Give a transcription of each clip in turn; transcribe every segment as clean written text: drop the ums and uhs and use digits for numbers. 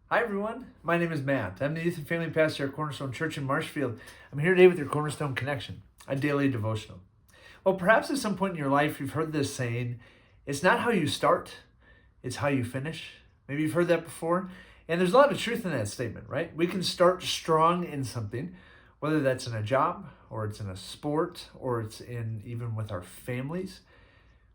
Hi everyone, my name is Matt. I'm the youth and family pastor at Cornerstone Church in Marshfield. I'm here today with your Cornerstone Connection, a daily devotional. Well, perhaps at some point in your life you've heard this saying, it's not how you start, it's how you finish. Maybe you've heard that before. And there's a lot of truth in that statement, right? We can start strong in something, whether that's in a job, or it's in a sport, or it's in even with our families.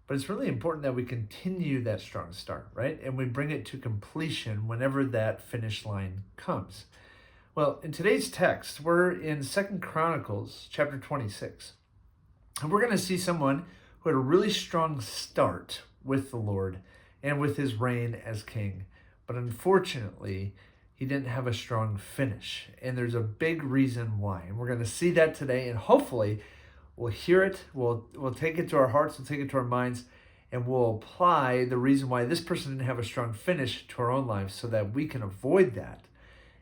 But it's really important that we continue that strong start, right? And we bring it to completion whenever that finish line comes. Well, in today's text, we're in 2nd Chronicles chapter 26. And we're going to see someone who had a really strong start with the Lord and with his reign as king. But unfortunately, he didn't have a strong finish. And there's a big reason why. And we're going to see that today. And hopefully, we'll hear it, we'll take it to our hearts, we'll take it to our minds, and we'll apply the reason why this person didn't have a strong finish to our own lives so that we can avoid that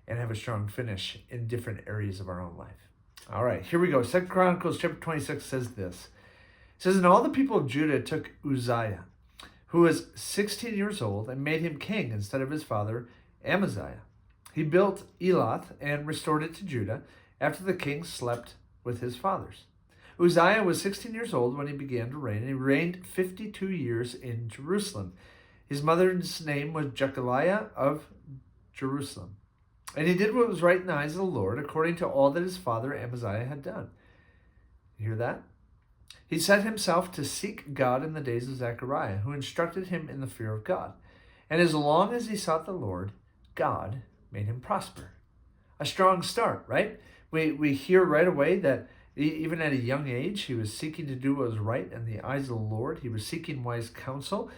and have a strong finish in different areas of our own life. All right, here we go. 2nd Chronicles chapter 26 says this. It says, "And all the people of Judah took Uzziah, who was 16 years old, and made him king instead of his father Amaziah. He built Elath and restored it to Judah after the king slept with his fathers. Uzziah was 16 years old when he began to reign, and he reigned 52 years in Jerusalem. His mother's name was Jechaliah of Jerusalem. And he did what was right in the eyes of the Lord, according to all that his father Amaziah had done." You hear that? "He set himself to seek God in the days of Zechariah, who instructed him in the fear of God. And as long as he sought the Lord, God made him prosper." A strong start, right? We hear right away that even at a young age, he was seeking to do what was right in the eyes of the Lord. He was seeking wise counsel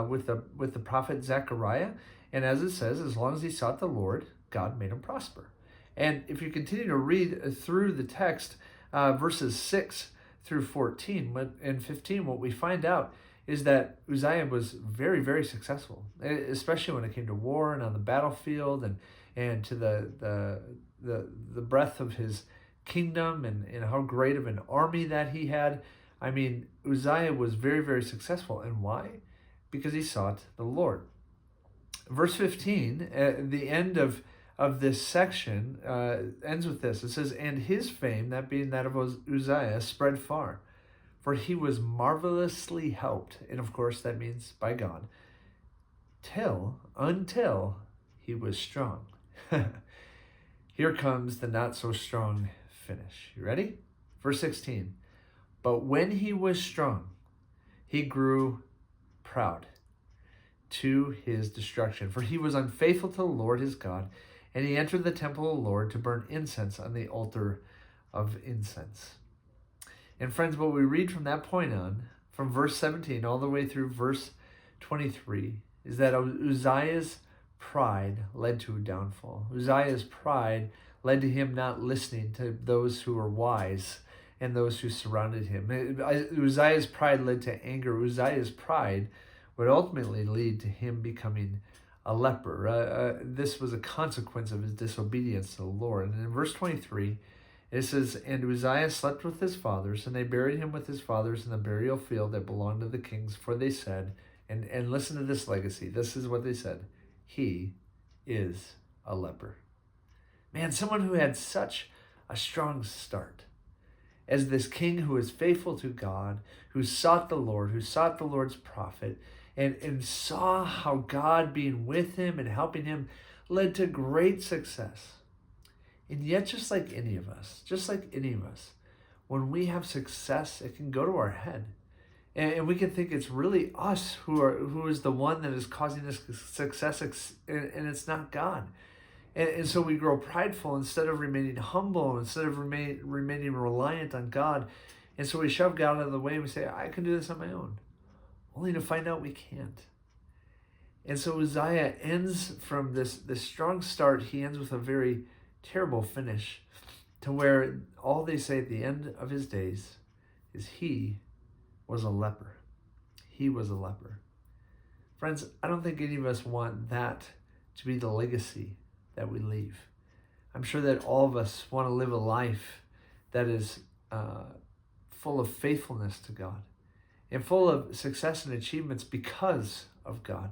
with the prophet Zechariah. And as it says, as long as he sought the Lord, God made him prosper. And if you continue to read through the text, verses 6 through 14 and 15, what we find out is that Uzziah was very, very successful, especially when it came to war and on the battlefield and to the breadth of his kingdom and how great of an army that he had. I mean, Uzziah was very, very successful. And why? Because he sought the Lord. Verse 15, at the end of this section, ends with this. It says, "And his fame," that being that of Uzziah, "spread far, for he was marvelously helped." And of course, that means by God. Until he was strong. Here comes the not so strong finish. You ready? Verse 16. "But when he was strong, he grew proud to his destruction. For he was unfaithful to the Lord his God, and he entered the temple of the Lord to burn incense on the altar of incense." And friends, what we read from that point on, from verse 17 all the way through verse 23, is that Uzziah's pride led to a downfall. Uzziah's pride led to him not listening to those who were wise and those who surrounded him. Uzziah's pride led to anger. Uzziah's pride would ultimately lead to him becoming a leper. This was a consequence of his disobedience to the Lord. And in verse 23, it says, "And Uzziah slept with his fathers, and they buried him with his fathers in the burial field that belonged to the kings. For they said," and listen to this legacy. This is what they said: "He is a leper." Man, someone who had such a strong start as this king who was faithful to God, who sought the Lord, who sought the Lord's prophet, and saw how God being with him and helping him led to great success. And yet, just like any of us, when we have success, it can go to our head. And we can think it's really us who is the one that is causing this success, and it's not God. And so we grow prideful instead of remaining humble, instead of remaining reliant on God. And so we shove God out of the way and we say, "I can do this on my own," only to find out we can't. And so Uzziah ends from this strong start, he ends with a very terrible finish, to where all they say at the end of his days is he was a leper. He was a leper. Friends, I don't think any of us want that to be the legacy that we leave. I'm sure that all of us want to live a life that is full of faithfulness to God and full of success and achievements because of God.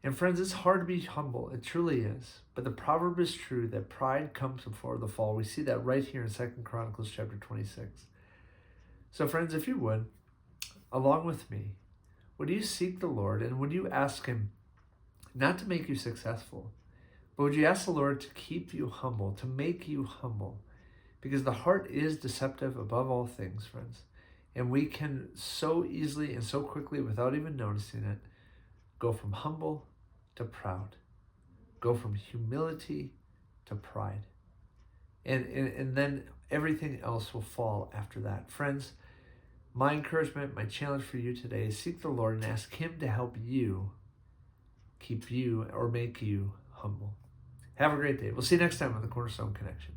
And friends, it's hard to be humble. It truly is. But the proverb is true that pride comes before the fall. We see that right here in 2 Chronicles chapter 26. So friends, if you would, along with me, would you seek the Lord and would you ask him not to make you successful, but would you ask the Lord to keep you humble, to make you humble? Because the heart is deceptive above all things, friends. And we can so easily and so quickly, without even noticing it, go from humble to proud, go from humility to pride. And then everything else will fall after that. Friends, my encouragement, my challenge for you today is seek the Lord and ask him to help you keep you or make you humble. Have a great day. We'll see you next time on the Cornerstone Connection.